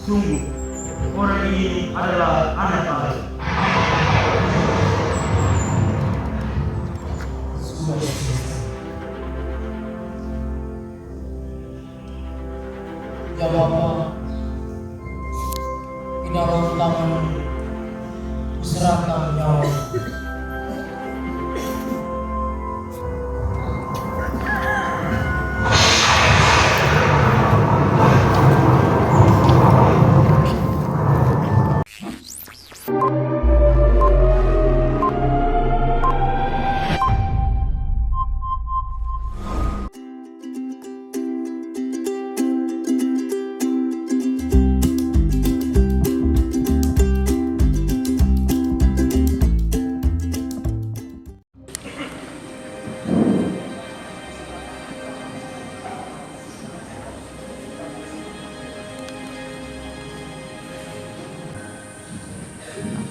Sungguh, orang ini adalah anak Allah. Ya Bapa, di dalam tangan serahkan nyawa.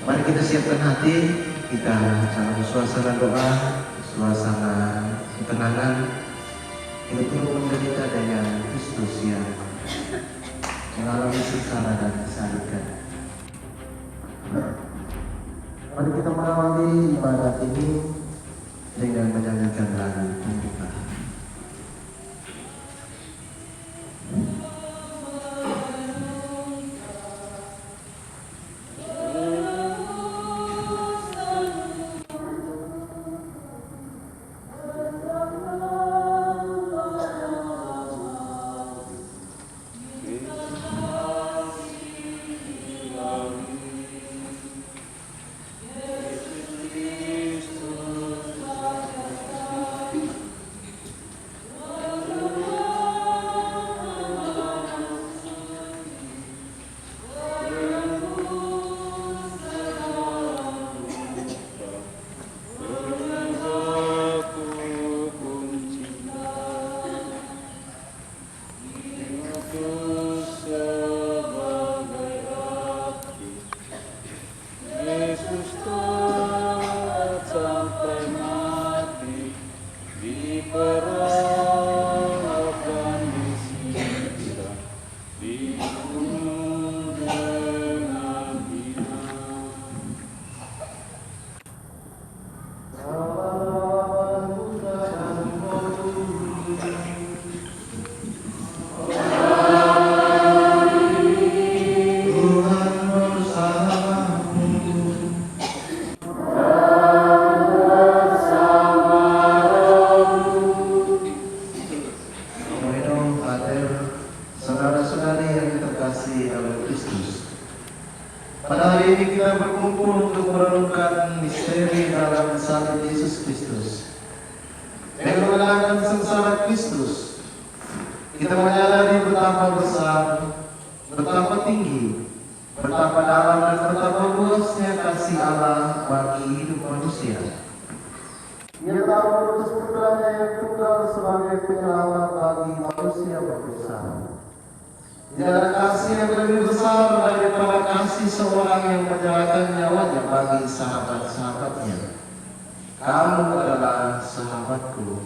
Mari kita siapkan hati, kita dalam suasana doa, suasana ketenangan, kita turut menderita dengan Kristus yang mengalami sengsara dan disalibkan. Mari kita mengawali ibadat ini dengan menyanyikan lagu pembuka. Saudara-saudari yang terkasih oleh Kristus, pada hari ini kita berkumpul untuk merenungkan misteri dalam salib Yesus Kristus. Dengan mengenalkan sengsara Kristus, kita menyadari betapa besar, betapa tinggi, betapa dalam dan betapa luasnya kasih Allah bagi hidup manusia. Ia telah mengutus putranya yang tunggal sebagai penyelamat bagi manusia berdosa. Tidak ada kasih yang lebih besar daripada kasih seorang yang menyerahkan nyawanya bagi sahabat-sahabatnya. Kamu adalah sahabatku.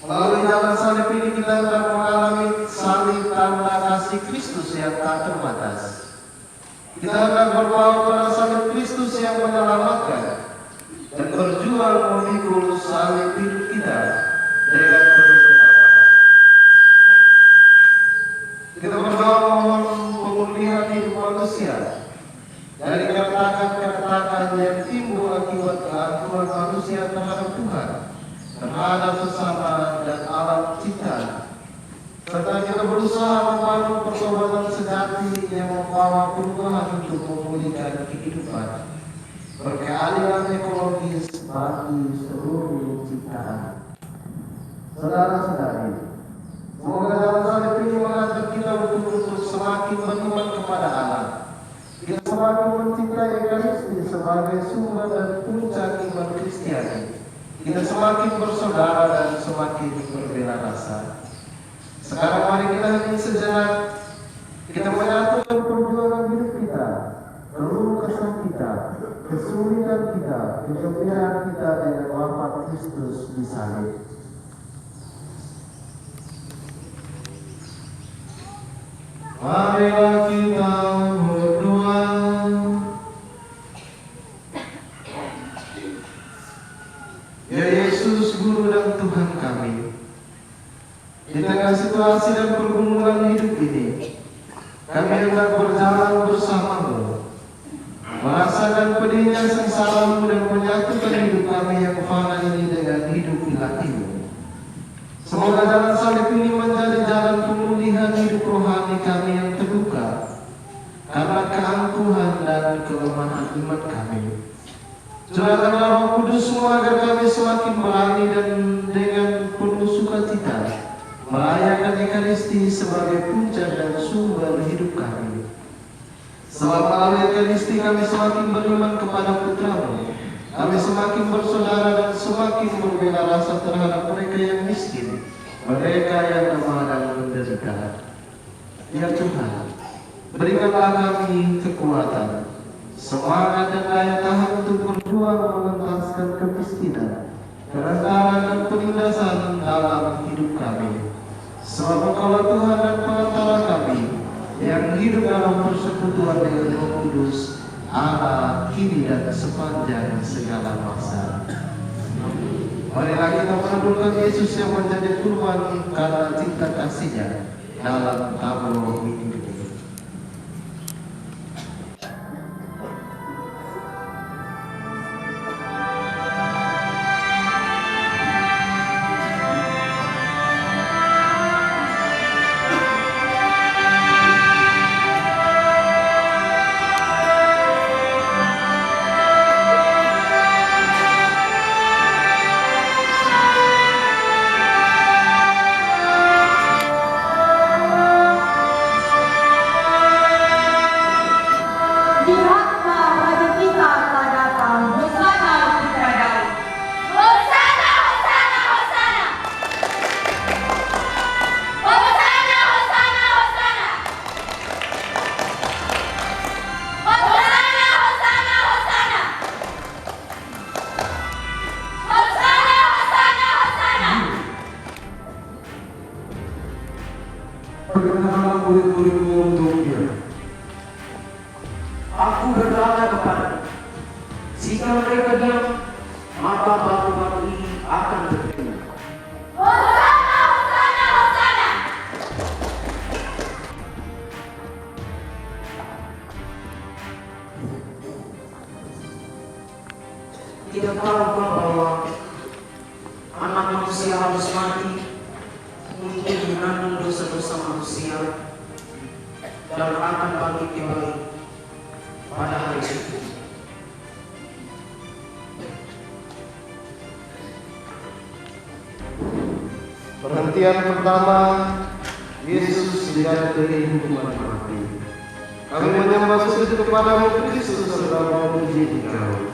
Melalui jalan salib ini kita akan mengalami salib tanda kasih Kristus yang tak terbatas. Kita akan berbaur pada salib Kristus yang menyelamatkan dan berjuang memikul salib hidup kita dengan penuh ketabahan. Kita berdoa mohon pemulihan hidup manusia dari keretakan-keretakan yang timbul akibat keangkuhan manusia terhadap Tuhan, terhadap sesama dan alam ciptaan. Serta kita berusaha membangun pertobatan sejati yang membawa perubahan untuk memulihkan kehidupan, berkeadilan ekologis bagi seluruh ciptaan. Saudara-saudari, semoga dalam salib ini mengajar kita untuk semakin beriman kepada Allah. Kita semakin mencintai Ekaristi sebagai sumber dan puncak iman Kristiani. Kita semakin bersaudara dan semakin berbela rasa. Sekarang mari kita hening sejenak. Kita menyatukan perjuangan hidup kita, keluh kesah kita, kesulitan kita, kegembiraan kita dengan wafat Kristus di salib. Marilah kita berdoa. Ya Yesus, Guru dan Tuhan kami, di tengah situasi dan pergumulan hidup ini, kami hendak berjalan bersama-Mu, merasakan pedihnya sengsara-Mu dan menyatukan hidup kami yang fana ini dengan hidup ilahi-Mu. Semoga jalan salib ini menjadi jalan pemulihan hidup rohani kami yang terluka karena keangkuhan dan kelemahan iman kami. Curahkanlah Roh Kudus-Mu agar kami semakin berani dan dengan penuh sukacita merayakan Ekaristi sebagai puncak dan sumber hidup kami. Sebab melalui Ekaristi kami semakin beriman kepada Putra-Mu, kami semakin bersaudara dan semakin berbela rasa terhadap mereka yang miskin, mereka yang lemah dan menderita. Ya Tuhan, berikanlah kami kekuatan, semangat dan daya tahan untuk berjuang mengentaskan kemiskinan, kerendahan dan penindasan dalam hidup kami. Sebab Engkaulah Tuhan dan Perantara kami yang hidup dalam persekutuan dengan Roh Kudus, Allah kini dan sepanjang segala masa. Marilah kita menundukkan Yesus yang menjadi kurban karena cinta kasih-Nya dalam tabur ini. Perkenalan murid-murid-Mu untuk dia. Aku berkata kepada, jika mereka diam, maka batu-batu ini akan bertemu. Hosana, Hosana, Hosana. Tidak tahu kau bahwa anak manusia harus mati untuk menanggung dosa-dosa manusia dan akan bangkit kembali pada hari itu. Penghentian pertama, Yesus dijatuhi hukuman mati. Kami menyembah sujud kepadamu Kristus serta memuji Engkau.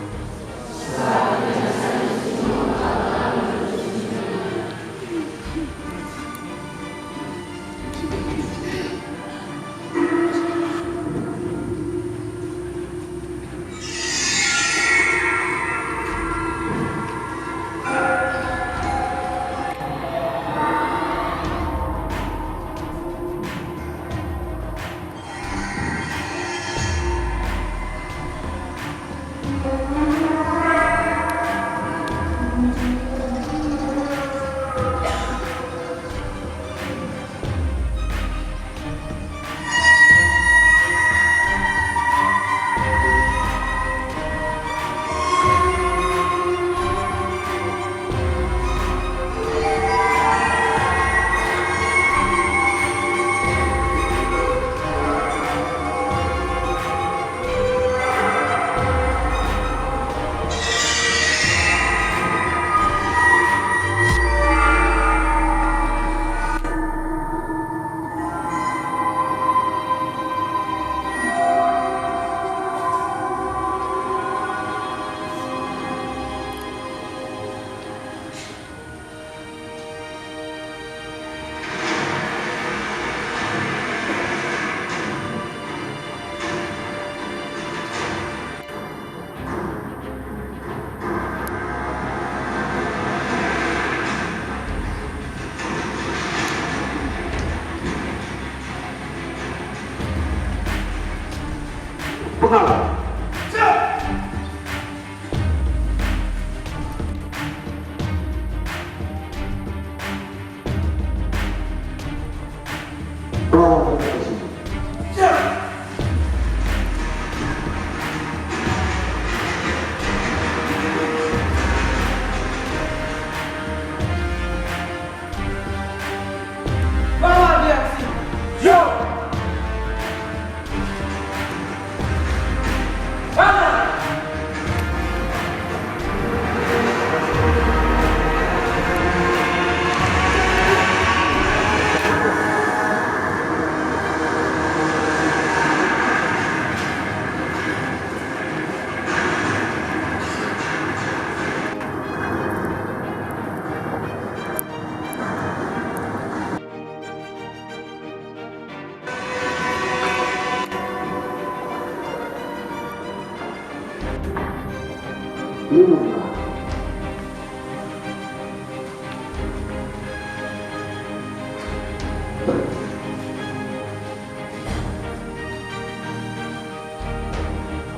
minumlah.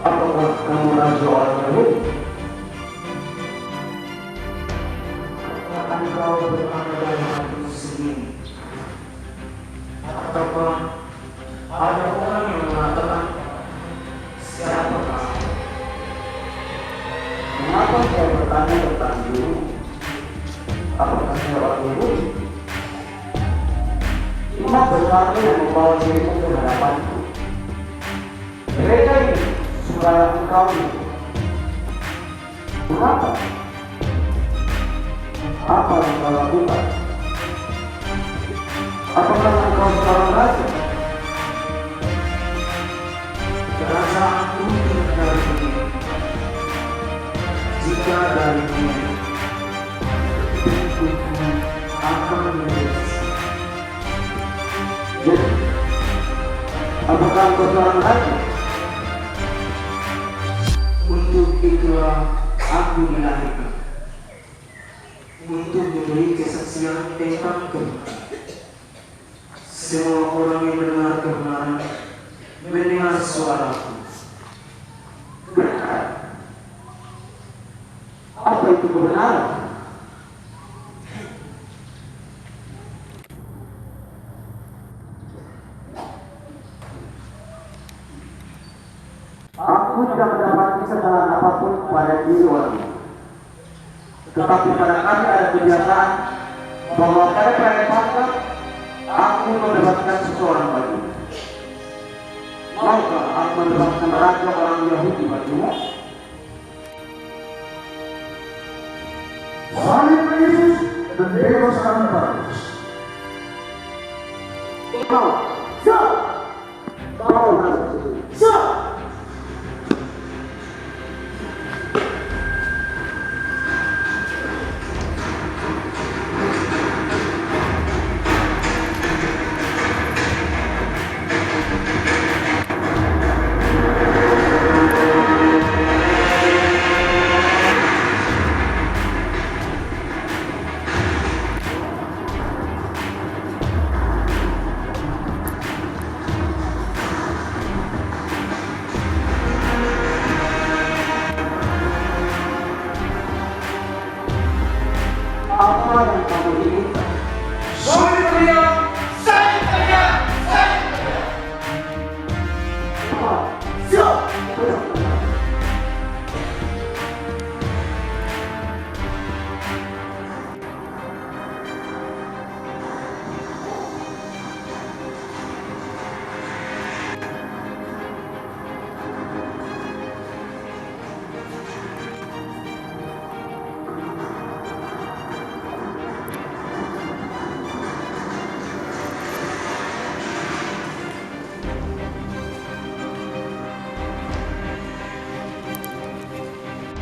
Apakah kamu raja orang Yahudi? Apakah kau berada dalam hatimu sendiri? Ataukah ada orang yang mengatakan, siapakah? Mengapa kau bertanya tentang diri? Apakah saya orang Yahudi? Imam besar yang membawa dirimu ke hadapanku. Gereja ini sudah engkau itu. Mengapa? Apa yang kau lakukan? Apakah engkau seorang raja? Kerajaanku tidak dari dunia. Jika dari dunia, hidupku akan menjadi. Jadi, apakah engkau seorang raja? Untuk itulah aku dilahirkan, untuk memberi kesaksian tentang kebenaran. Semua orang yang mendengar kebenaran mendengar suaraku. Apa itu kebenaran? Aku tidak mendapati kesalahan apapun pada diri orang. Tetapi pada kami ada kebiasaan bahwa pada perayaan Paskah aku mendapatkan seseorang baru. Maukah aku mendapatkan raja orang Yahudi bagimu? Salib Yesus dan bebaskan Paulus. Mau? Siap! Mau raja sendiri? Siap! Apa yang kamu inginkan? Salib dia! Salib dia! Salib dia! Apa? Siap!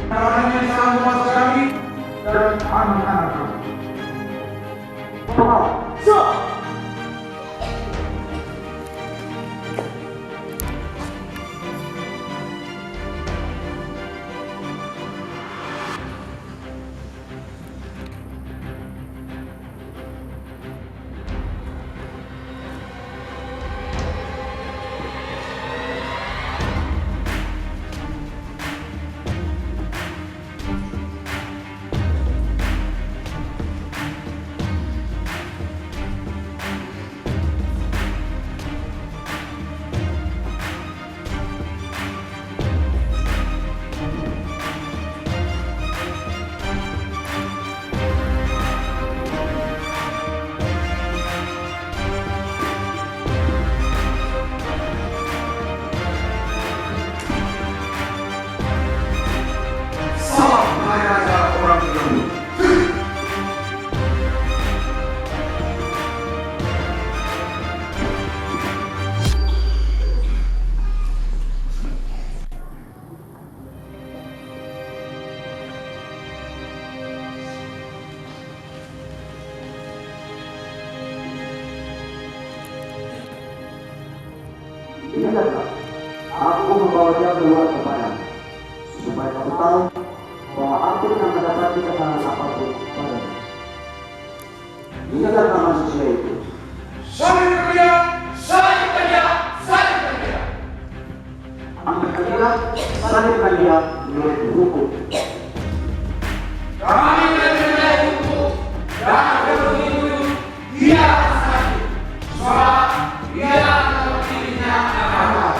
Caranya disambung masuk kami dan anak-anak kami. Apa? Siap! Ingatlah, aku membawa dia keluar kepadamu, supaya kamu tahu bahwa kesalahan apapun padamu. Ingatlah manusia itu. Saling kerja, saling kerja, saling kerja. Angkatlah, salibkan dia menurut hukum. Kami menilai hukum dan begitu dia akan sakit. Sebab dia akan dirinya akan.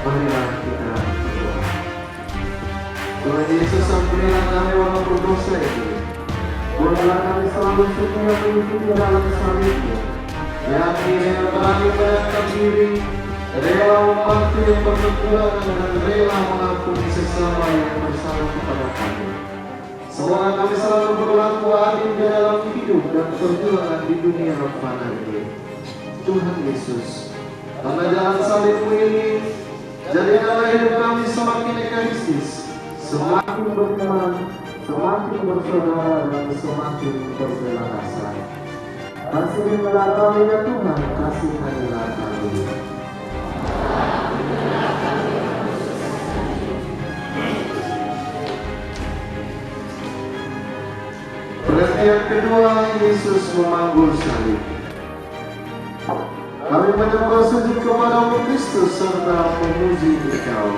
Marilah kita berdoa. Tuhan Yesus, ampunilah kami orang berdosa ini. Buatlah kami selalu setia mengikuti dalam salibmu, yakni dengan berani menyerahkan diri, rela membantu yang berkekurangan dan rela mengampuni sesama yang bersalah kepada kami. Semoga kami selalu berlaku adil di dalam hidup dan perjuangan di dunia rohani ini. Tuhan Yesus, karena jalan salibmu ini, jadikanlah hidup kami semakin ekalistis, semakin beriman, semakin bersaudara dan semakin berbela rasa. Kasihanilah kami ya Tuhan, kasihanilah kami. Pengertian kedua, Yesus memanggul salib. Kami menyembah sujud kepadamu Kristus serta memuji Engkau.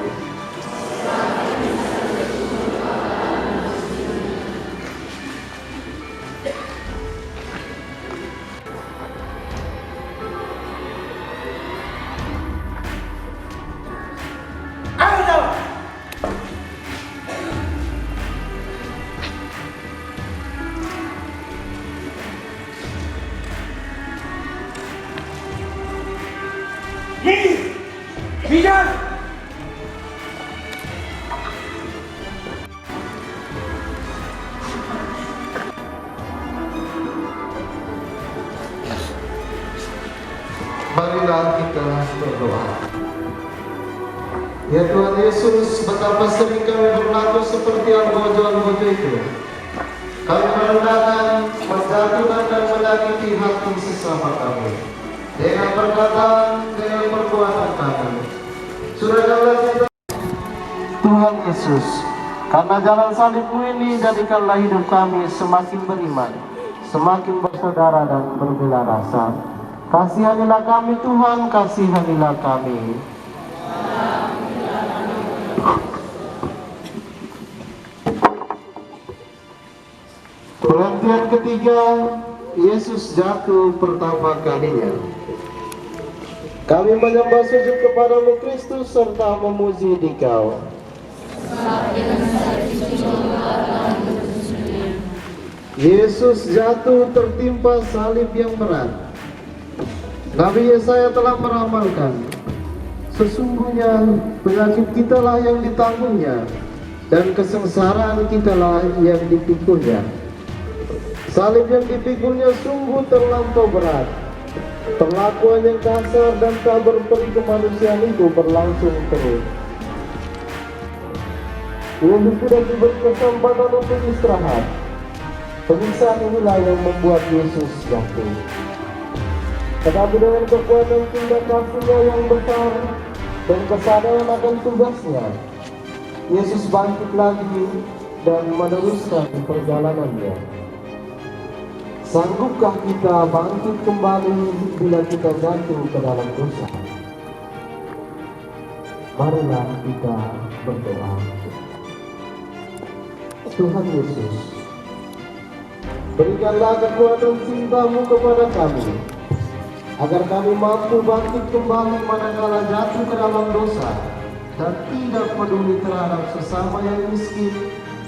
Bijan! Marilah kita berdoa. Ya Tuhan Yesus, betapa sering kami berlaku seperti algojo-algojo itu. Kami merendahkan, menjatuhkan dan menyakiti hati sesama kami dengan perkataan, dengan perbuatan kami. Surahkanlah kita, Tuhan Yesus, karena jalan salibmu ini, jadikanlah hidup kami semakin beriman, semakin bersaudara dan berbela rasa. Kasihanilah kami Tuhan, kasihanilah kami. Pengertian ketiga, Yesus jatuh pertama kalinya. Kami menyembah sujud kepadamu Kristus serta memuji Dikau. Yesus jatuh tertimpa salib yang berat. Nabi Yesaya telah meramalkan, sesungguhnya penyakit kitalah yang ditanggungnya, dan kesengsaraan kitalah yang dipikulnya. Salib yang dipikulnya sungguh terlampau berat. Perlakuan yang kasar dan tak berperi kemanusiaan itu berlangsung terus. Yesus tidak diberi kesempatan untuk istirahat. Penyiksaan inilah yang membuat Yesus jatuh. Tetapi dengan kekuatan cinta kasihnya yang besar dan kesadaran akan tugasnya, Yesus bangkit lagi dan meneruskan perjalanannya. Sanggupkah kita bangkit kembali bila kita jatuh ke dalam dosa? Marilah kita berdoa. Tuhan Yesus, berikanlah kekuatan cinta-Mu kepada kami, agar kami mampu bangkit kembali manakala jatuh ke dalam dosa, dan tidak peduli terhadap sesama yang miskin,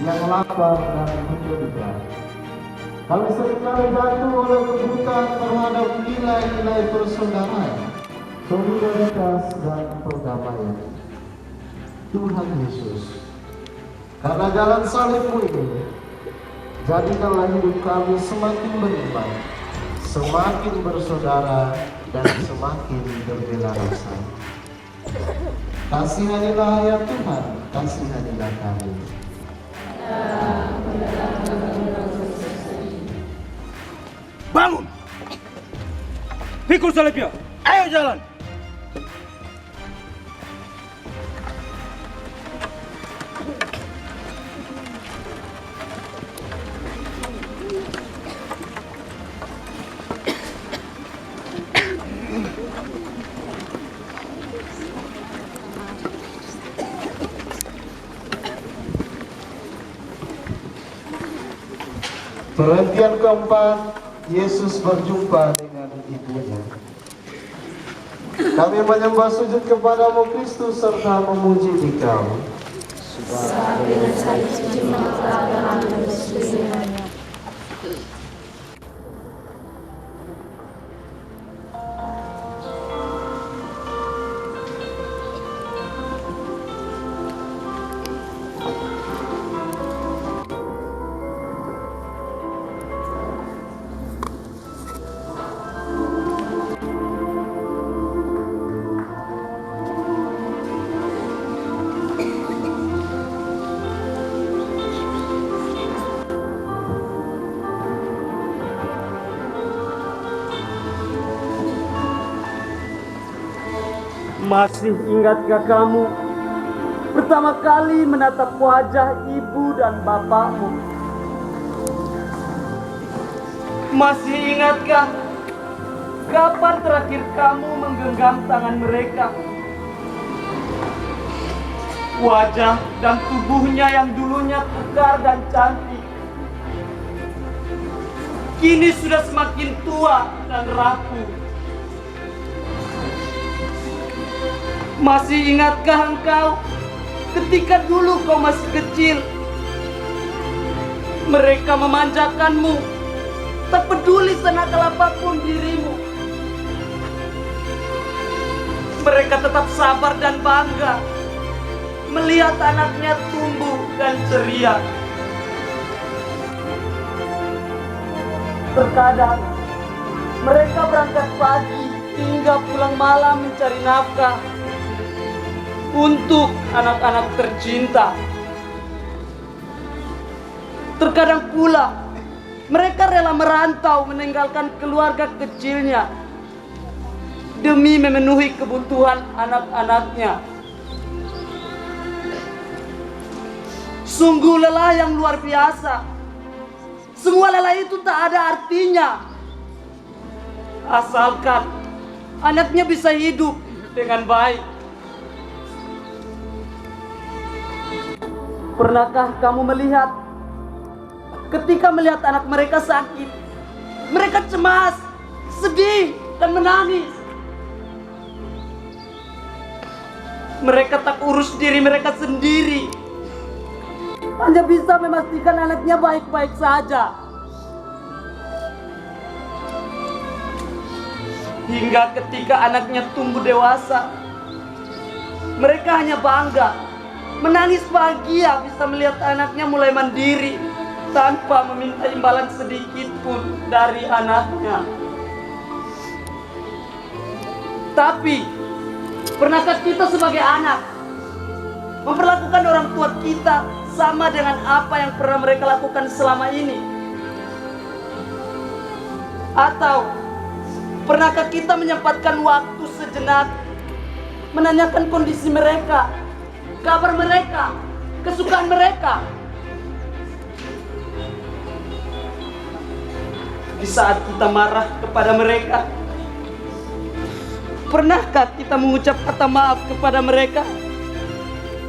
yang lapar dan menderita. Kami seringkali jatuh oleh kebutaan terhadap nilai-nilai persaudaraan, solidaritas dan perdamaian. Tuhan Yesus, karena jalan salib-Mu ini, jadikanlah hidup kami semakin beriman, semakin bersaudara, dan semakin berbela rasa. Kasihanilah ya Tuhan, kasihanilah kami. Bangun! Pikul salibnya! Ayo jalan! Perhentian keempat, Yesus berjumpa dengan ibunya. Kami menyembah sujud kepadamu Kristus serta memuji Dikau. Masih ingatkah kamu pertama kali menatap wajah ibu dan bapakmu? Masih ingatkah kapan terakhir kamu menggenggam tangan mereka? Wajah dan tubuhnya yang dulunya kekar dan cantik kini sudah semakin tua dan rapuh. Masih ingatkah engkau ketika dulu kau masih kecil? Mereka memanjakanmu, tak peduli senakal apapun dirimu. Mereka tetap sabar dan bangga melihat anaknya tumbuh dan ceria. Terkadang mereka berangkat pagi hingga pulang malam mencari nafkah untuk anak-anak tercinta. Terkadang pula mereka rela merantau meninggalkan keluarga kecilnya demi memenuhi kebutuhan anak-anaknya. Sungguh lelah yang luar biasa. Semua lelah itu tak ada artinya asalkan anaknya bisa hidup dengan baik. Pernahkah kamu melihat ketika melihat anak mereka sakit, mereka cemas, sedih, dan menangis? Mereka tak urus diri mereka sendiri, hanya bisa memastikan anaknya baik-baik saja. Hingga ketika anaknya tumbuh dewasa, mereka hanya bangga, menangis bahagia bisa melihat anaknya mulai mandiri tanpa meminta imbalan sedikit pun dari anaknya. Tapi, pernahkah kita sebagai anak memperlakukan orang tua kita sama dengan apa yang pernah mereka lakukan selama ini? Atau, pernahkah kita menyempatkan waktu sejenak menanyakan kondisi mereka, kabar mereka, kesukaan mereka? Di saat kita marah kepada mereka, pernahkah kita mengucap kata maaf kepada mereka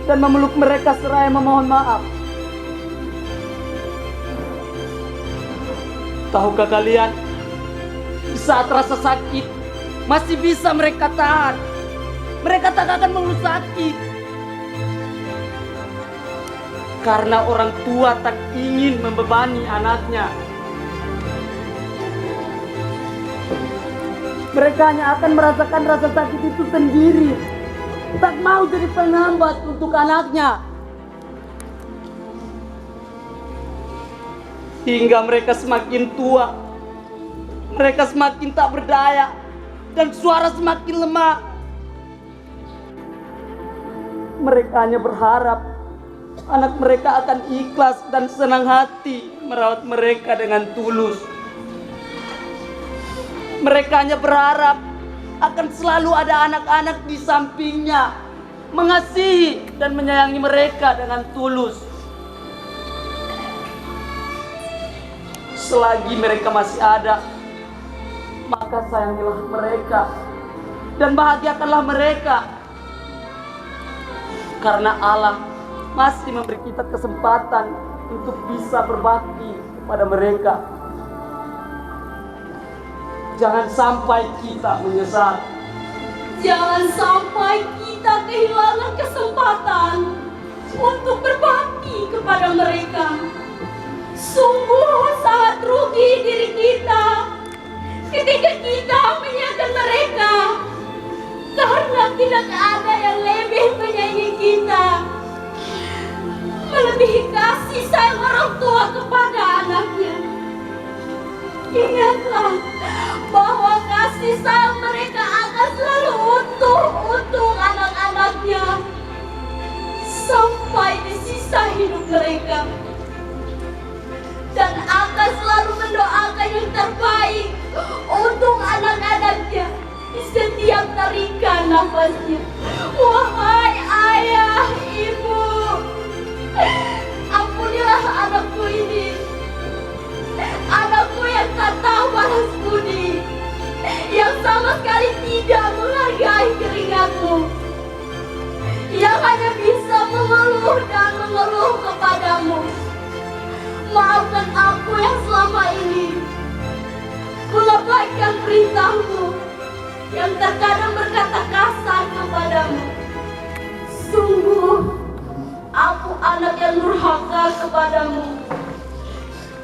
dan memeluk mereka seraya memohon maaf? Tahukah kalian, di saat rasa sakit masih bisa mereka tahan, mereka tak akan mengeluh sakit. Karena orang tua tak ingin membebani anaknya. Mereka hanya akan merasakan rasa sakit itu sendiri, tak mau jadi penghambat untuk anaknya. Hingga mereka semakin tua, mereka semakin tak berdaya, dan suara semakin lemah. Mereka hanya berharap anak mereka akan ikhlas dan senang hati merawat mereka dengan tulus. Mereka hanya berharap akan selalu ada anak-anak di sampingnya, mengasihi dan menyayangi mereka dengan tulus. Selagi mereka masih ada, maka sayangilah mereka dan bahagiakanlah mereka. Karena Allah masih memberi kita kesempatan untuk bisa berbakti kepada mereka. Jangan sampai kita menyesal. Jangan sampai kita kehilangan kesempatan untuk berbakti kepada mereka. Sungguh sangat rugi diri kita ketika kita menyanyikan mereka, karena tidak ada yang lebih menyayangi kita, melebihi kasih sayang orang tua kepada anaknya. Ingatlah bahwa kasih sayang mereka akan selalu utuh untuk anak-anaknya sampai di sisa hidup mereka, dan akan selalu mendoakan yang terbaik untuk anak-anaknya di setiap tarikan nafasnya. Wahai ayah, ibu, ampunilah anakku ini, anakku yang tak tahu balas budi, yang sama sekali tidak menghargai keringatmu, yang hanya bisa mengeluh dan mengeluh kepadamu. Maafkan aku yang selama ini mengabaikan perintahmu, yang terkadang berkata kasar kepadamu. Sungguh, aku anak yang durhaka kepadamu.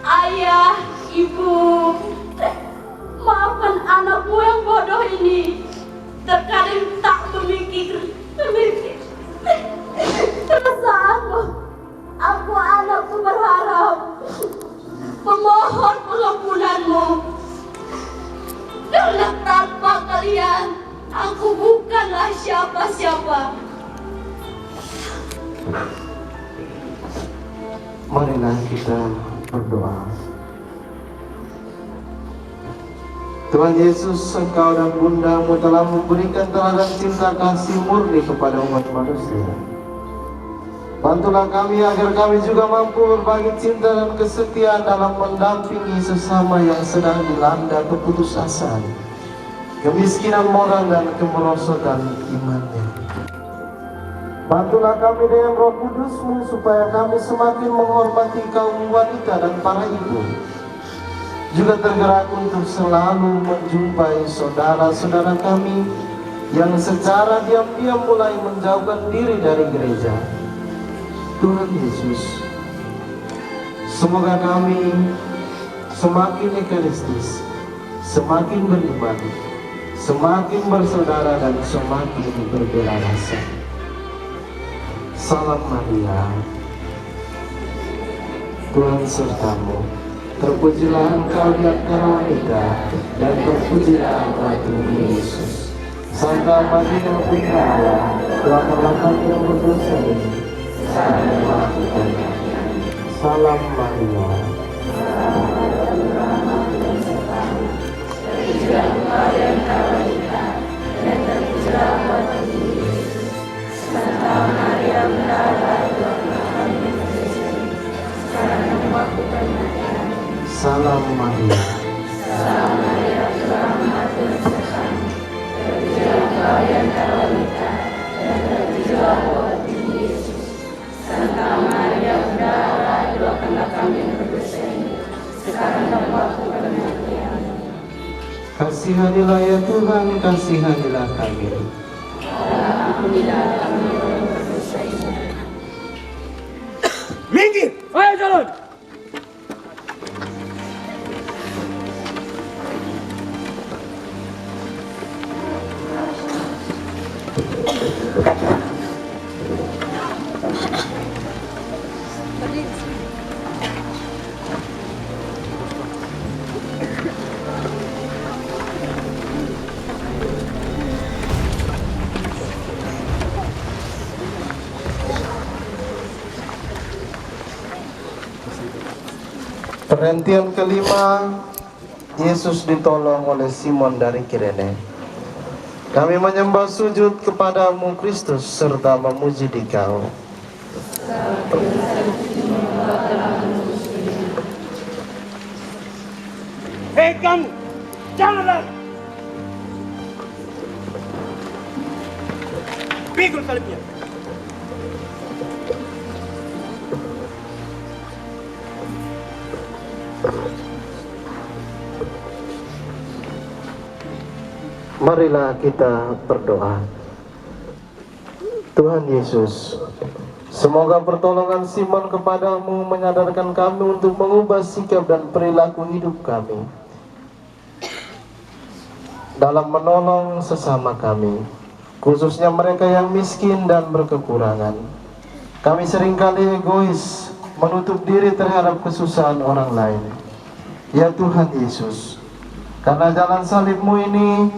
Ayah, ibu, maafkan anakmu yang bodoh ini, terkadang tak memikir perasaanmu. Aku anakku berharap, memohon pengampunanmu, karena tanpa kalian aku bukanlah siapa-siapa. Marilah kita berdoa. Tuhan Yesus, Engkau dan Bunda-Mu telah memberikan teladan cinta kasih murni kepada umat manusia. Bantulah kami agar kami juga mampu berbagi cinta dan kesetiaan dalam mendampingi sesama yang sedang dilanda keputusasaan, kemiskinan moral dan kemerosotan imannya. Bantulah kami dengan Roh Kudus-Mu supaya kami semakin menghormati kaum wanita dan para ibu, juga tergerak untuk selalu menjumpai saudara-saudara kami yang secara diam-diam mulai menjauhkan diri dari gereja. Tuhan Yesus, semoga kami semakin ekaristis, semakin beriman, semakin bersaudara dan semakin berbela rasa. Salam Maria, Tuhan sertamu, terpujilah engkau di antara wanita, dan terpujilah engkau Tuhan Yesus. Santa Maria Bunda Allah, doakanlah kami yang berdosa ini, sekarang dan waktu kami. Salam Maria, terpujilah engkau di antara wanita, dan terpujilah engkau Tuhan Yesus. Santa Maria Bunda Allah, doakanlah kami yang berdosa ini, sekarang dan waktu kami. Salam Maria, Salam Maria, berahmat Tuhan sertamu, terpujilah engkau di antara wanita, dan terpujilah engkau Tuhan Yesus. Santa Maria Bunda Allah, doakanlah kami yang berdosa ini, sekarang dan waktu kematian. Kasihanilah ya Tuhan, kasihanilah kami. Ampunilah kami yang berdosa ini. Minggir, ayo jalan. Perhentian kelima, Yesus ditolong oleh Simon dari Kirene. Kami menyembah sujud kepadamu Kristus serta memuji Dikau. Hei kamu, jangan lari. Pikul salibnya. Marilah kita berdoa. Tuhan Yesus, semoga pertolongan Simon kepadamu menyadarkan kami untuk mengubah sikap dan perilaku hidup kami dalam menolong sesama kami, khususnya mereka yang miskin dan berkekurangan. Kami seringkali egois, menutup diri terhadap kesusahan orang lain. Ya Tuhan Yesus, karena jalan salib-Mu ini,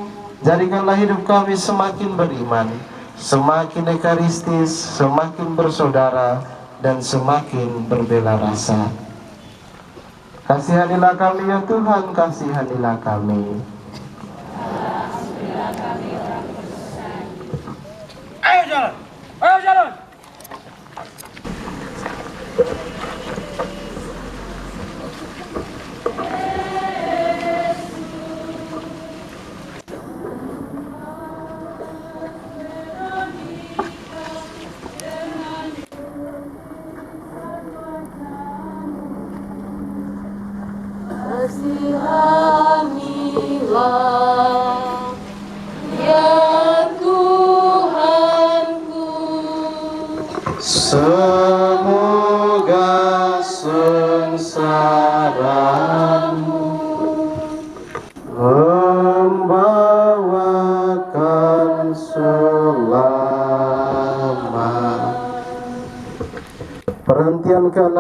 jadikanlah hidup kami semakin beriman, semakin ekaristis, semakin bersaudara, dan semakin berbela rasa. Kasihanilah kami ya Tuhan, kasihanilah kami. Ayo jalan, ayo jalan. Kasihanilah ya Tuhanku. Semoga sengsaramu membawakan selamat. Perhentian ke-6,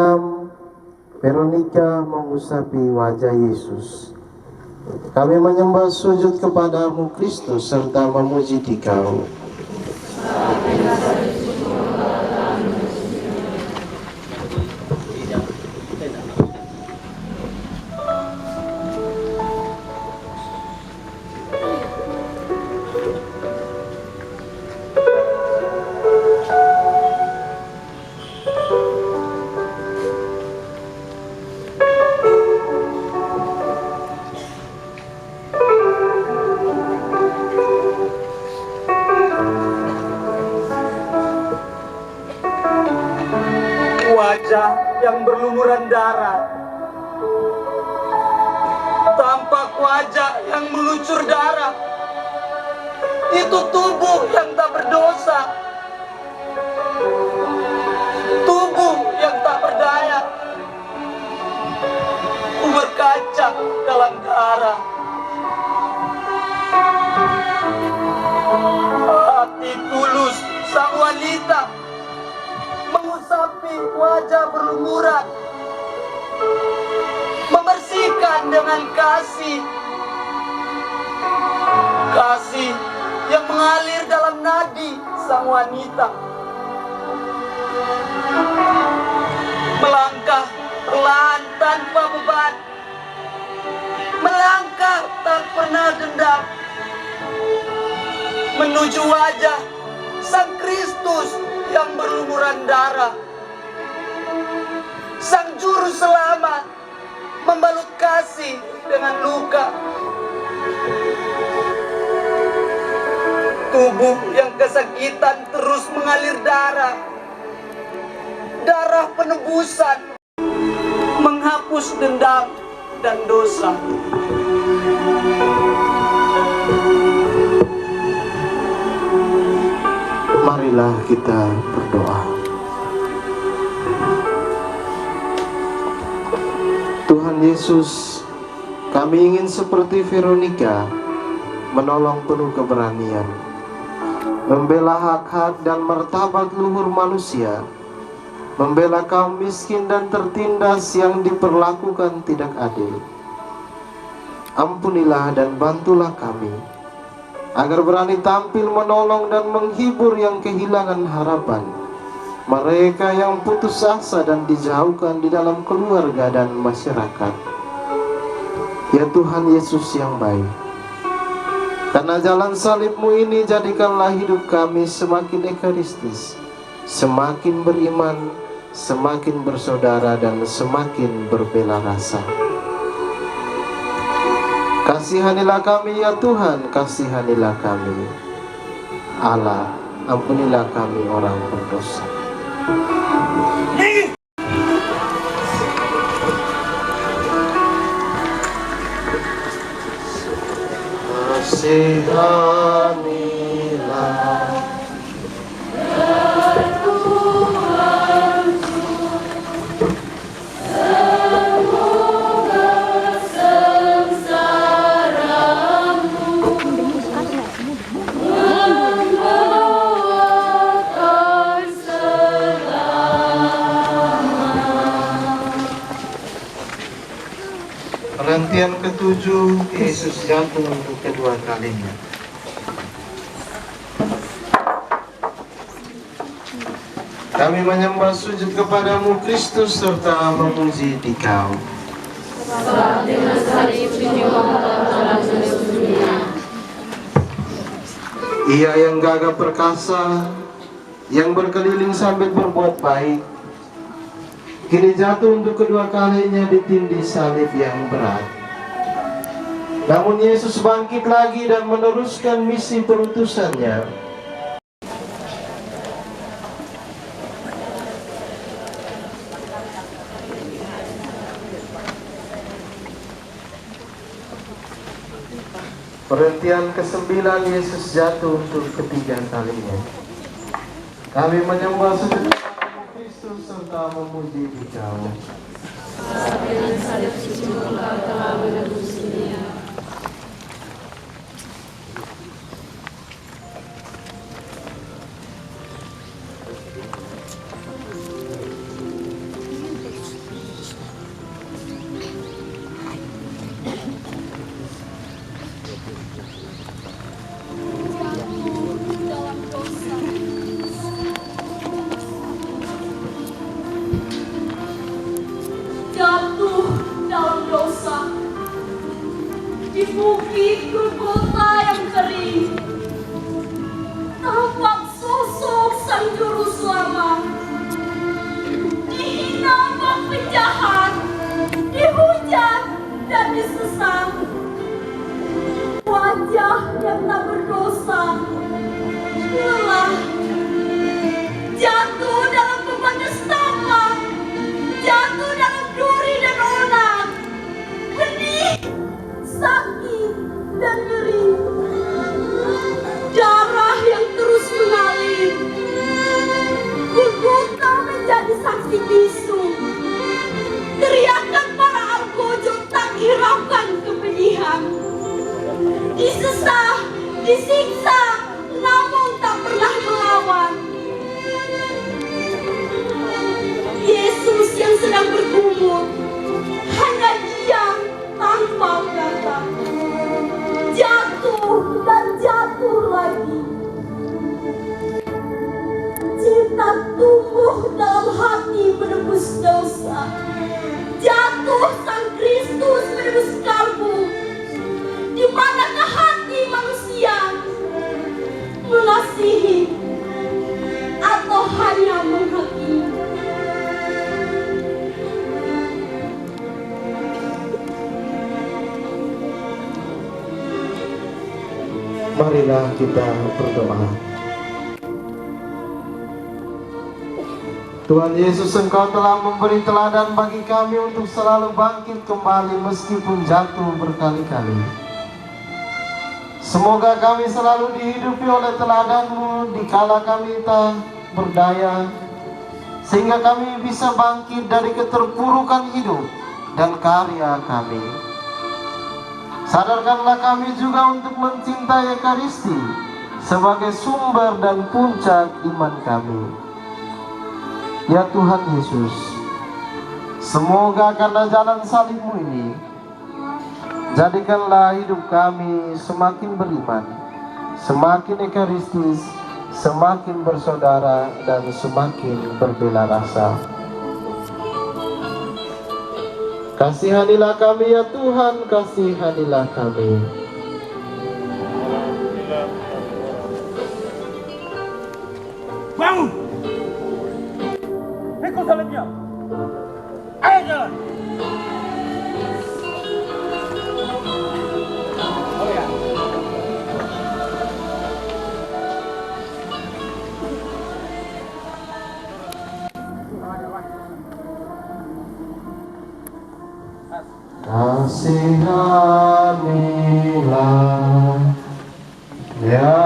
Veronica mengusapi wajah Yesus. Kami menyembah sujud kepadamu Kristus serta memuji Dikau. Wajah yang berlumuran darah, tampak wajah yang meluncur darah. Itu tubuh yang tak berdosa, tubuh yang tak berdaya, berkaca dalam darah. Hati tulus sang wanita mengusapi wajah berlumuran, membersihkan dengan kasih, kasih yang mengalir dalam nadi sang wanita. Melangkah perlahan tanpa beban, melangkah tak pernah dendam, menuju wajah sang Kristus yang berlumuran darah. Sang juru selamat membalut kasih dengan luka. Tubuh yang kesakitan terus mengalir darah, darah penebusan, menghapus dendam dan dosa. Marilah kita berdoa. Tuhan Yesus, kami ingin seperti Veronica, menolong penuh keberanian, membela hak-hak dan martabat luhur manusia, membela kaum miskin dan tertindas yang diperlakukan tidak adil. Ampunilah dan bantulah kami, agar berani tampil menolong dan menghibur yang kehilangan harapan, mereka yang putus asa dan dijauhkan di dalam keluarga dan masyarakat. Ya Tuhan Yesus yang baik, karena jalan salib-Mu ini jadikanlah hidup kami semakin ekaristis, semakin beriman, semakin bersaudara, dan semakin berbela rasa. Kasihanilah kami ya Tuhan, kasihanilah kami. Allah, ampunilah kami orang berdosa. Kasihanilah Perhentian ketujuh, Yesus jatuh untuk kedua kalinya. Kami menyembah sujud kepadamu Kristus serta memuji Dikau. Ia yang gagah perkasa, yang berkeliling sambil berbuat baik, kini jatuh untuk kedua kalinya ditindih salib yang berat. Namun Yesus bangkit lagi dan meneruskan misi perutusannya. Perhentian ke-9, Yesus jatuh untuk ketiga kalinya. Kami menyembah sujud Kristus serta memuji Dikau. Jatuh dalam dosa di bukit Golgota yang kering, tampak sosok sang juru selamat, dihina bang penjahat, dihujat dan disesat. Wajah yang tak berdosa lelah, jatuh dalam beban nestapa, jatuh dalam duri dan onak, pedih, sakit dan nyeri, darah yang terus mengalir. Golgota menjadi saksi bisu, teriakan para algojo tak hiraukan kepedihan. Disesah, disiksa, namun tak pernah melawan. Yesus yang sedang bergumul, hanya diam tanpa kata, jatuh dan jatuh lagi. Cinta tumbuh dalam hati menebus dosa, jatuh sang Kristus menebus kalbu. Di manakah hati manusia mengasihi atau hanya menghakimi? Marilah kita berdoa. Tuhan Yesus, Engkau telah memberi teladan bagi kami untuk selalu bangkit kembali meskipun jatuh berkali-kali. Semoga kami selalu dihidupi oleh teladan-Mu dikala kami tak berdaya, sehingga kami bisa bangkit dari keterpurukan hidup dan karya kami. Sadarkanlah kami juga untuk mencintai Ekaristi sebagai sumber dan puncak iman kami. Ya Tuhan Yesus, semoga karena jalan salib-Mu ini, jadikanlah hidup kami semakin beriman, semakin ekaristis, semakin bersaudara, dan semakin berbela rasa. Kasihanilah kami ya Tuhan, kasihanilah kami. Bangun! Ikut salibnya! Ayo jalan! Oh ya. Kasihanilah ya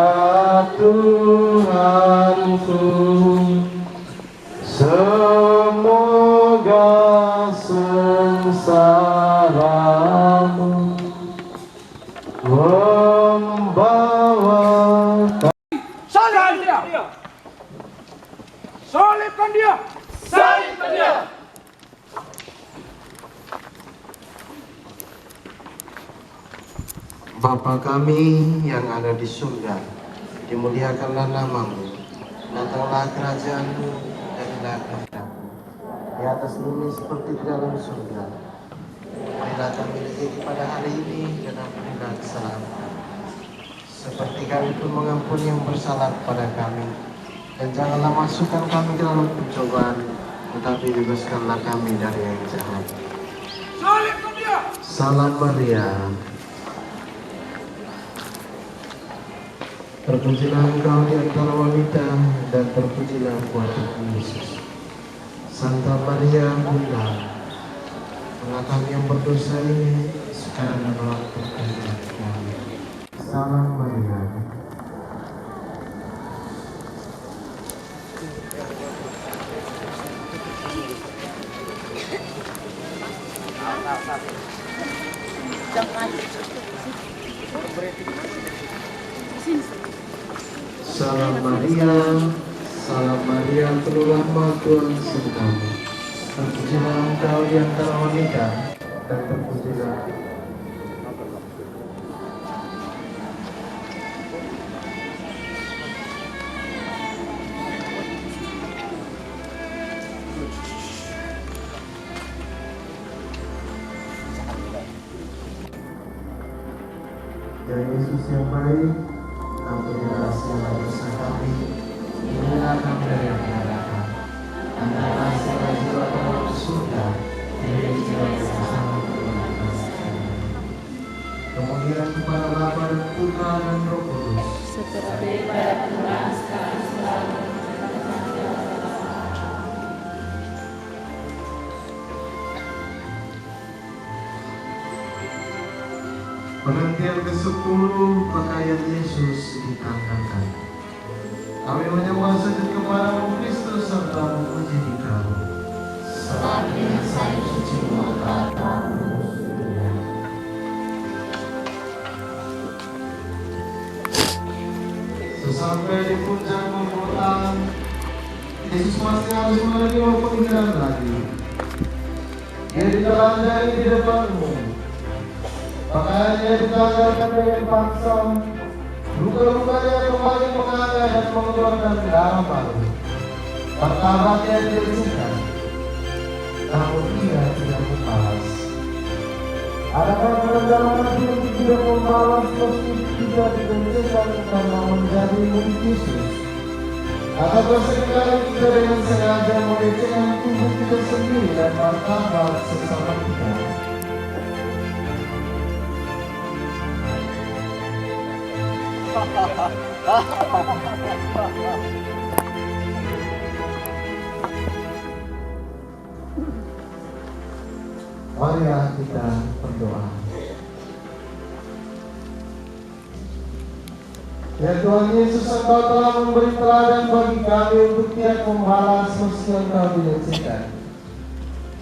Tuhanku, semoga sengsaramu membawa. Salibkan dia! Salibkan dia! Salibkan dia! Bapa kami yang ada di surga, dimuliakanlah namamu, datanglah kerajaanmu, jadilah kehendakmu di atas bumi seperti di dalam surga. Berilah kami rezeki pada hari ini, dan ampunilah kesalahan kami, seperti kami pun mengampuni yang bersalah kepada kami. Dan janganlah masukkan kami ke dalam pencobaan, tetapi bebaskanlah kami dari yang jahat. Salibkan dia! Salam Maria, terpujilah engkau di antara wanita, dan terpujilah buah tubuh Yesus. Santa Maria Bunda, Allah kami yang berdosa ini, sekarang dan waktu kematian kami. Salam Maria. Salam Maria, penuh rahmat Tuhan sertamu. Terpujilah engkau di antara wanita, dan terpujilah ya Yesus yang baik. Ampunilah segala dosa kami, berilah kami dari yang neraka, antarlah segala jiwa ke dalam surga, diri jiwa bersama kebenaran. Kemuliaan kepada Bapa dan Putra dan Roh Kudus, seperti pada permulaan sekarang selalu. Penantian ke-10, pakaian Yesus ditanggalkan. Kami menyembah sujud kepadamu Kristus serta memuji Dikau. Selagi saya suci mengatakan sesampai di puncak Golgota, Yesus masih harus menerima penghinaan lagi. Dia ditelanjangi di depanmu. Pakaiannya ditanggalkan dengan paksa, luka-lukanya kembali menganga dan mengeluarkan darah baru. Martabatnya dibersihkan, namun dia tidak membalas. Adakah kerendahan hati yang tidak membalas meski tidak dibersihkan karena menjadi murid Yesus? Ataukah seringkali kita dengan sengaja melecehkan tubuh kita sendiri dan martabat sesama kita? Marilah kita berdoa. Ya Tuhan Yesus, Engkau telah memberi teladan bagi kami untuk tidak membalas meski Engkau dilecehkan.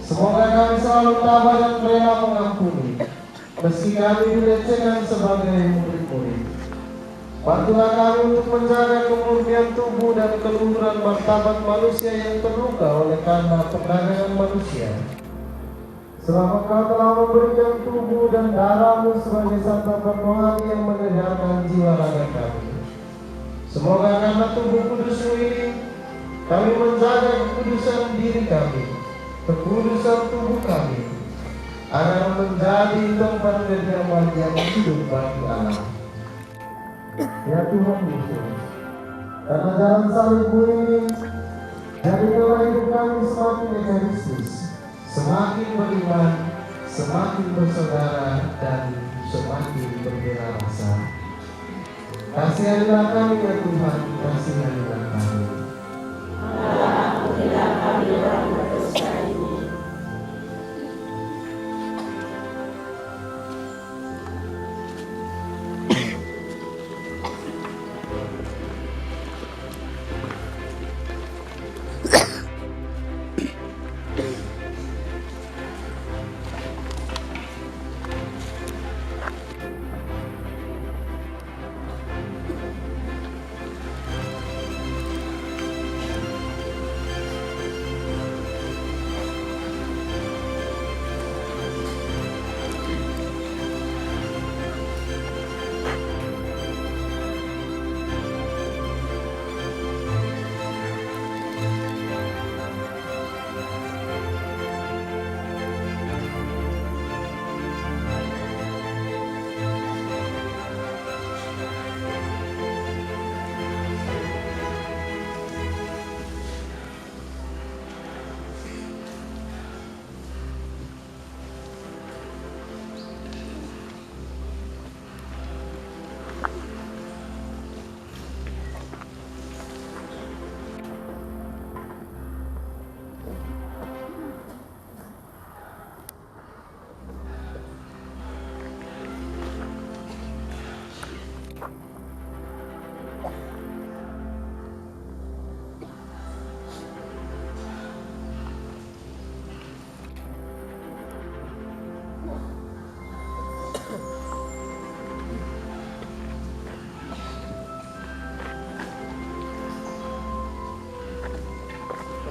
Semoga kami selalu tabah dan rela mengampuni meski kami dilecehkan sebagai murid-murid. Bantulah kami untuk menjaga kemurnian tubuh dan keluhuran martabat manusia yang terluka oleh karena perdagangan manusia. Selama Kau telah memberikan tubuh dan darah-Mu sebagai santapan rohani yang menyegarkan jiwa raga kami. Semoga karena tubuh kudus-Mu ini, kami menjaga kekudusan diri kami, kekudusan tubuh kami, agar menjadi tempat kediaman yang hidup bagi anak. Ya Tuhan Yesus, karena jalan salibmu ini jadikanlah hidup kami semakin egoistis, semakin beriman, semakin bersaudara, dan semakin berbela rasa. Kasihanilah kami ya Tuhan, kasihanilah kami. Ampunilah kami orang berdosa ini.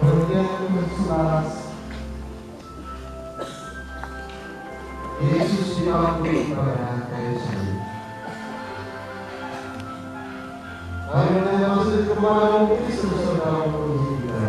Kemudian berselaras Yesus diampuni pada kayu salib. Kami masuk kepada Kristus saudara kita.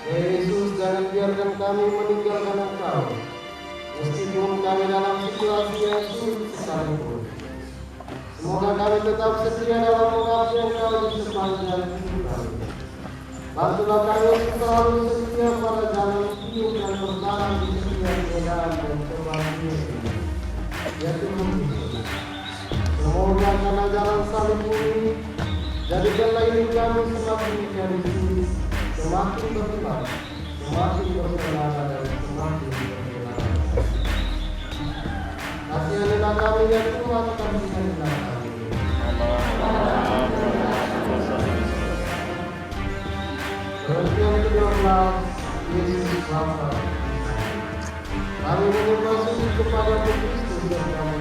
Yesus, jangan biarkan kami meninggalkan Engkau, meskipun kami dalam situasi yang sulit sekalipun. Semoga kami tetap setia dalam mengabdi Engkau di sepanjang hidup kami. Bantulah kami untuk selalu setia pada jalan hidup dan berjalan di setiap godaan dan cobaan ini. Ya Tuhan Yesus, semoga karena jalan salibmu ini, jadikanlah hidup kami semakin realistis, semakin beriman, semakin bersaudara, dan semakin bersaudara. Kasihanilah kami ya Tuhan, kasihanilah kami. Berhenti yang kedua, Yesus selamat. Kami mengasihi kepada Kristus dan kami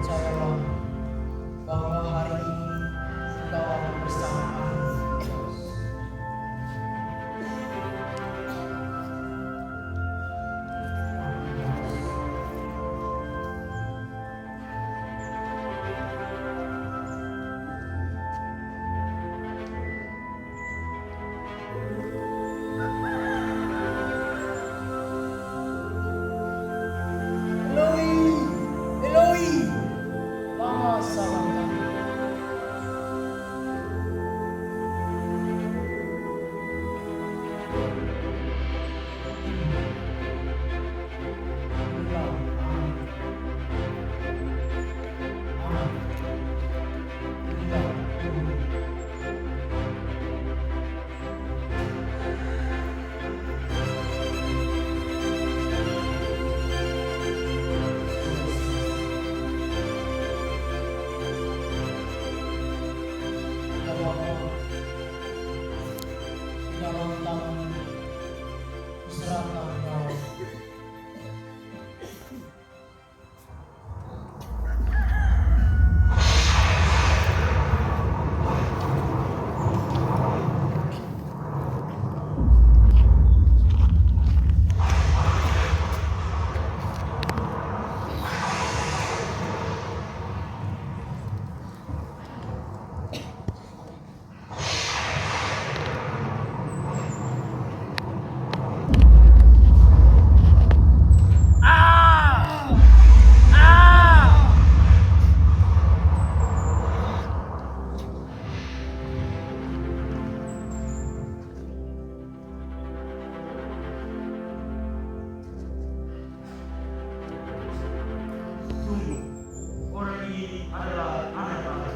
percayalah bahwa hari ini Engkau akan bersama kami. Eloi, Eloi, lama sabachthani. Dalam tangan serahkan nyawa. Orang ini adalah anak Allah.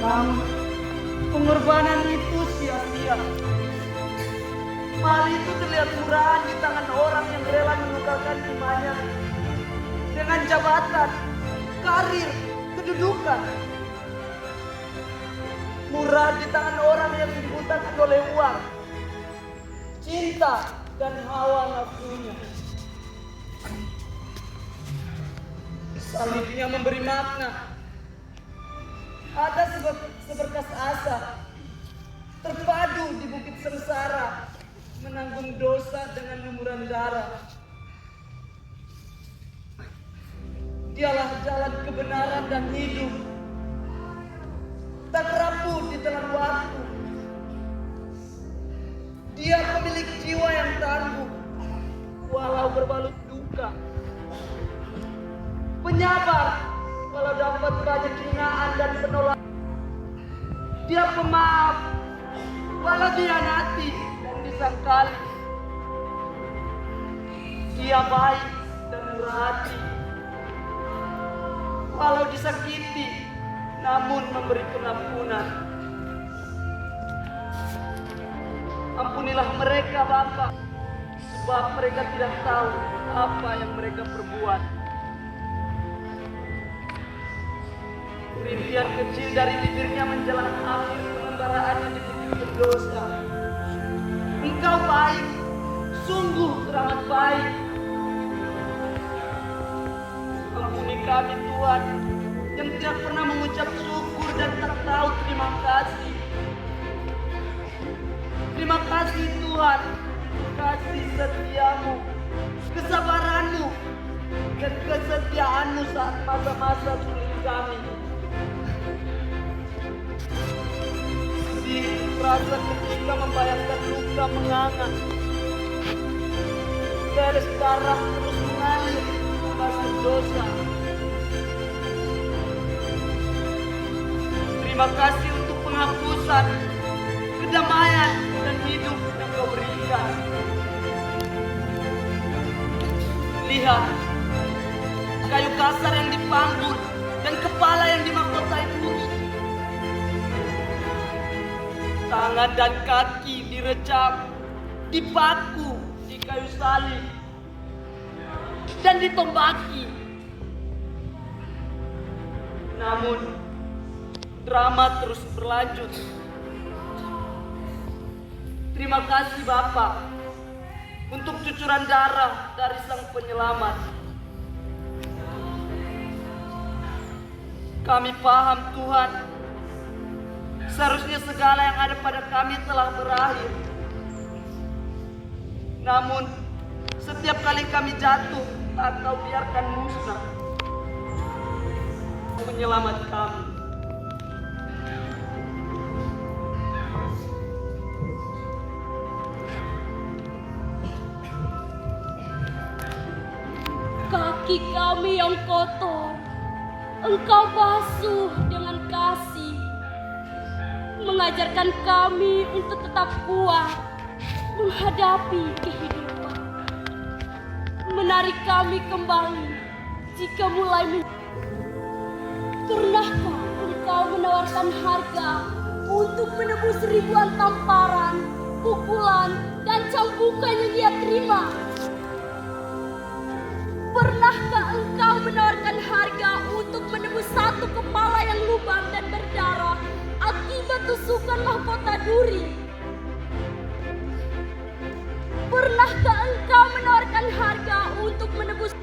Namun pengorbanan itu sia-sia. Mahal itu terlihat murahan di tangan orang yang rela menukarkan imannya dengan jabatan, karir, kedudukan. Murah di tangan orang yang dibutakan oleh uang, cinta, dan hawa nafsunya. Salibnya memberi makna. Ada seberkas asa terpadu di bukit sengsara, menanggung dosa dengan lumuran darah. Dialah jalan kebenaran dan hidup, tak rapuh di telan waktu. Dia pemilik jiwa yang tangguh, walau berbalut duka. Penyabar, walau dapat banyak hinaan dan penolakan. Dia pemaaf, walau dihianati dan disangkali. Dia baik dan murah hati, walau disakiti, namun memberi pengampunan. Ampunilah mereka, Bapa, sebab mereka tidak tahu apa yang mereka perbuat. Rintian kecil dari bibirnya menjelang akhir pengembaraannya di bukit berdosa. Engkau baik, sungguh teramat baik. Ampuni kami, Tuhan, yang tidak pernah mengucap syukur dan tak tahu terima kasih. Terima kasih, Tuhan, kasih setiamu, kesabaranmu, dan kesetiaanmu saat masa-masa sulit kami. Rasa ketika membayangkan luka menganga, tetes darah terus mengalir basuh dosa. Terima kasih untuk penghapusan, kedamaian, dan hidup yang Kau berikan. Lihat, kayu kasar yang dipanggul dan kepala yang dimahkotai bumi. Tangan dan kaki direcap, dipaku di kayu salib, dan ditombaki. Namun, drama terus berlanjut. Terima kasih Bapa untuk cucuran darah dari Sang Penyelamat. Kami paham, Tuhan, seharusnya segala yang ada pada kami telah berakhir. Namun, setiap kali kami jatuh, tak Kau biarkan musnah. Menyelamat kami. Kaki kami yang kotor, Engkau basuh dengan kasih. Mengajarkan kami untuk tetap kuat menghadapi kehidupan. Menarik kami kembali jika mulai Pernahkah Engkau menawarkan harga untuk menebus ribuan tamparan, pukulan, dan cambukan yang Dia terima? Pernahkah Engkau menawarkan harga untuk menebus satu kepala yang lubang dan berdarah akibat tusukan mahkota duri? Pernahkah Engkau menawarkan harga untuk menebus?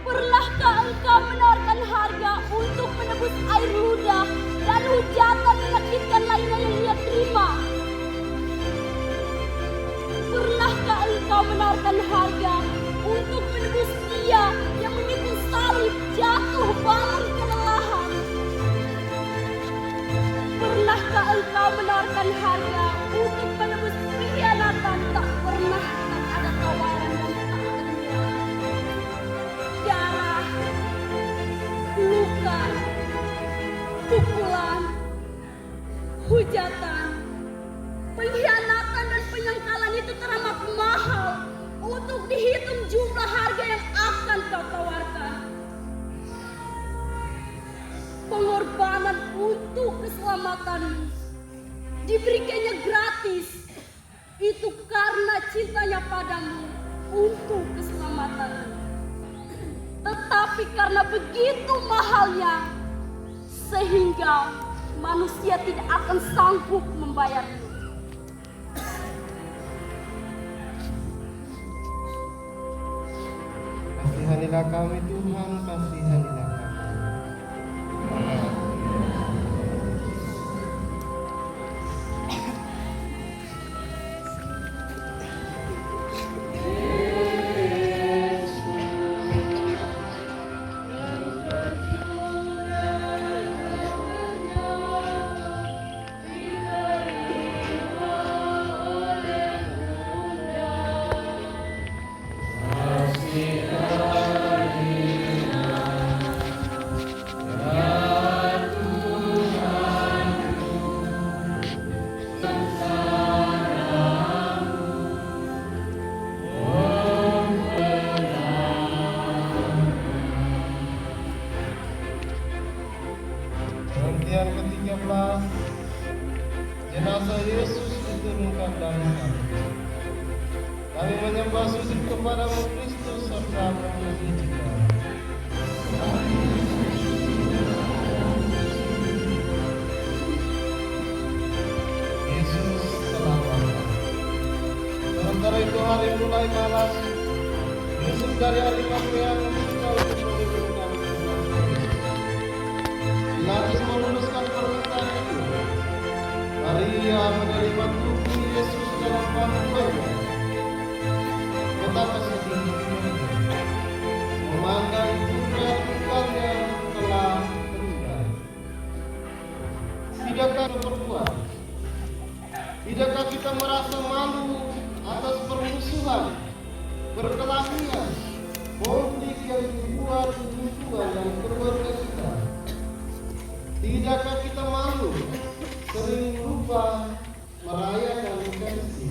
Pernahkah Engkau menawarkan harga untuk menebus air ludah dan hujatan menyakitkan lainnya yang Dia terima? Pernahkah Engkau menawarkan harga untuk menebus Dia yang memikul salib jatuh bangun kelelahan? Pernahkah Engkau menawarkan harga untuk menebus pengkhianatan tak pernah ada tawaran dan tak ada darah, luka, pukulan, hujatan, pengkhianatan dan penyangkalan itu teramat mahal untuk dihitung untuk keselamatanmu. Diberikannya gratis. Itu karena cintanya padamu untuk keselamatanmu. Tetapi karena begitu mahalnya, sehingga manusia tidak akan sanggup membayarnya. Kasihanilah kami Tuhan, kasihanilah kami. Pengertian ke-13, jenazah Yesus diturunkan dari sana. Kami menyembah sujud kepadamu Kristus serta memuji Dikau. Yesus telah wafat. Sementara itu hari mulai malam, Yusuf dari Arimatea meminta untuk menurunkan Pilatus meluluskan permintaan itu. Maria menerima tubuh Yesus dalam pangkuannya. Betapa sedihnya, memandang juga dukanya telah meninggal. Tidakkah berbuat? Tidakkah kita merasa malu atas permusuhan, perkelahian, konflik yang dibuat hubungan dan keluarga kita? Tidakkah kita malu sering lupa merayakan kasih?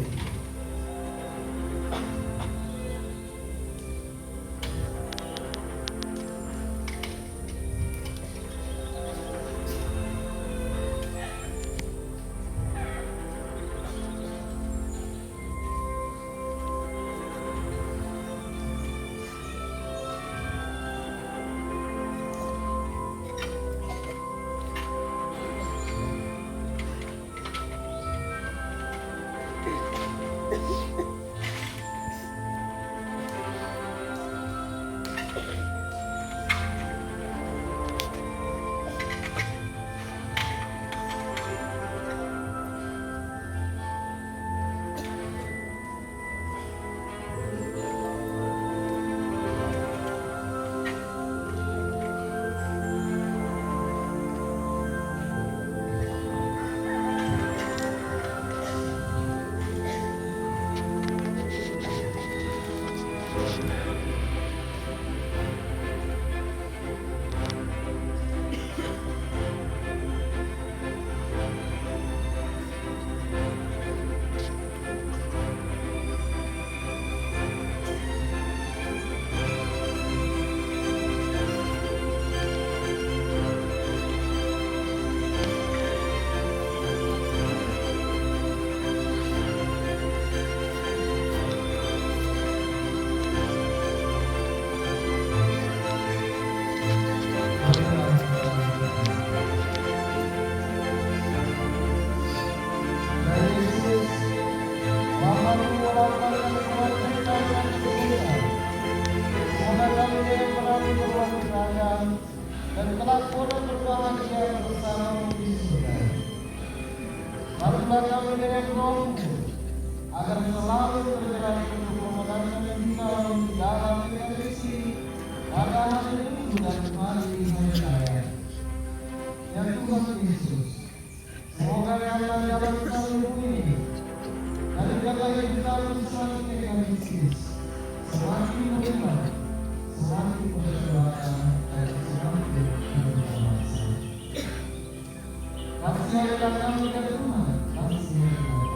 Dan kelak boleh berbahagia bersama di surga. Marilah kami dengan rohmu, agar selalu bergerak untuk memenangkan Engkau di dalam Ekaristi pada hari Minggu dan hari raya. Ya Tuhan Yesus, semoga yang dalam tahun ini dari kata yang kita semakin ekalistis, semakin mengenal, semakin berdoa dan semakin berdoa. Kasih yang kami ke Tuhan, kasih yang kami.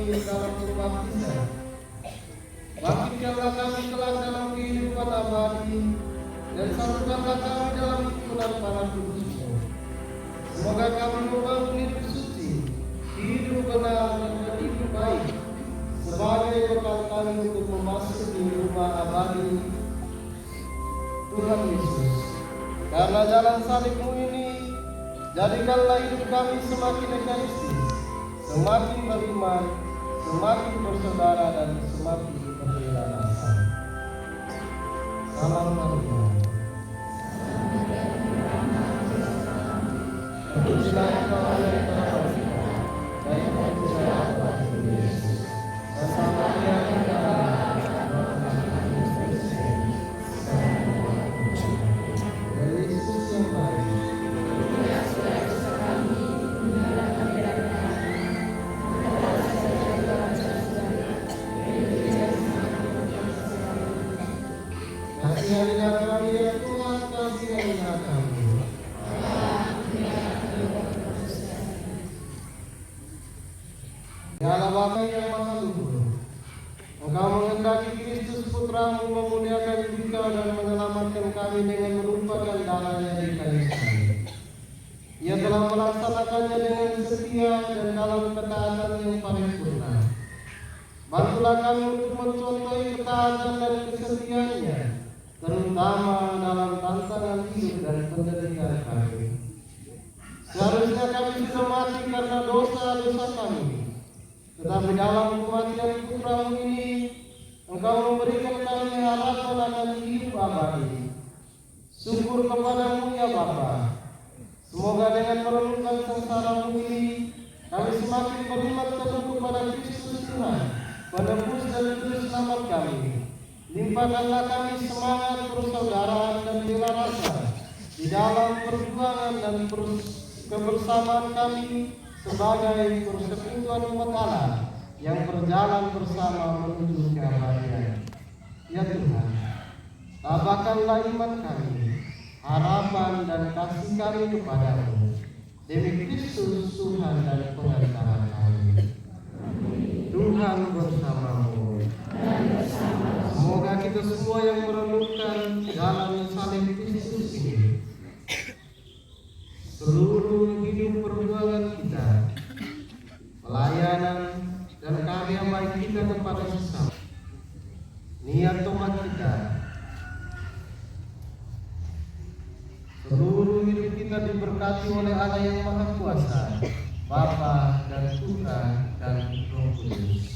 kami dalam kebaptisan. Bangkitkanlah kami kelak dalam kehidupan abadi, dan satukanlah kami dalam himpunan para kudus-Mu. Semoga kami membangun hidup suci, hidup benar dan hidup baik, sebagai bekal kami untuk memasuki rumah abadi Tuhan Yesus. Karena jalan salib-Mu ini, jadikanlah hidup kami semakin ekaristis, semakin beriman, semakin bersaudara, dan semakin berbela rasa. Salam Maria. Terpujilah Engkau dari para dari percaya Tuhan Yesus. Dan Maria dari Yesus yang baik. Kasihanilah kami ya Tuhan, kasihanilah kami. Ya Allah Bapa yang Maha Luhur, Engkau menghendaki Kristus Putra-Mu memuliakan kita dan menyelamatkan kami dengan menumpahkan darah-Nya di kayu salib. Ia telah melaksanakannya dengan setia dan dalam ketaatan yang paripurna. Bantulah kami untuk mencontohi ketaatan dan kesetiaannya, terutama dalam tantangan hidup dan penderitaan kami. Seharusnya kami sudah mati karena dosa-dosa kami, tetapi dalam kematian Putra-Mu ini, Engkau memberikan kami harapan akan hidup abadi. Syukur kepada-Mu ya Bapa. Semoga dengan merenungkan sengsara-Mu ini, kami semakin beriman teguh kepada Kristus Tuhan, penebus dan juru selamat kami. Limpahkanlah kami semangat persaudaraan dan bela rasa di dalam perjuangan dan kebersamaan kami sebagai persekutuan umat Allah yang berjalan bersama menuju keabadian. Ya Tuhan, tabahkanlah iman kami, harapan dan kasih kami kepada-Mu, demi Kristus Tuhan dan pengantara kami. Tuhan bersama-Mu. Semoga kita semua yang merenungkan jalan salib Kristus ini, seluruh hidup perjuangan kita, pelayanan dan karya baik kita kepada sesama, niat tobat kita, seluruh hidup kita diberkati oleh Allah yang Maha Kuasa, Bapa dan Putra dan Roh Kudus.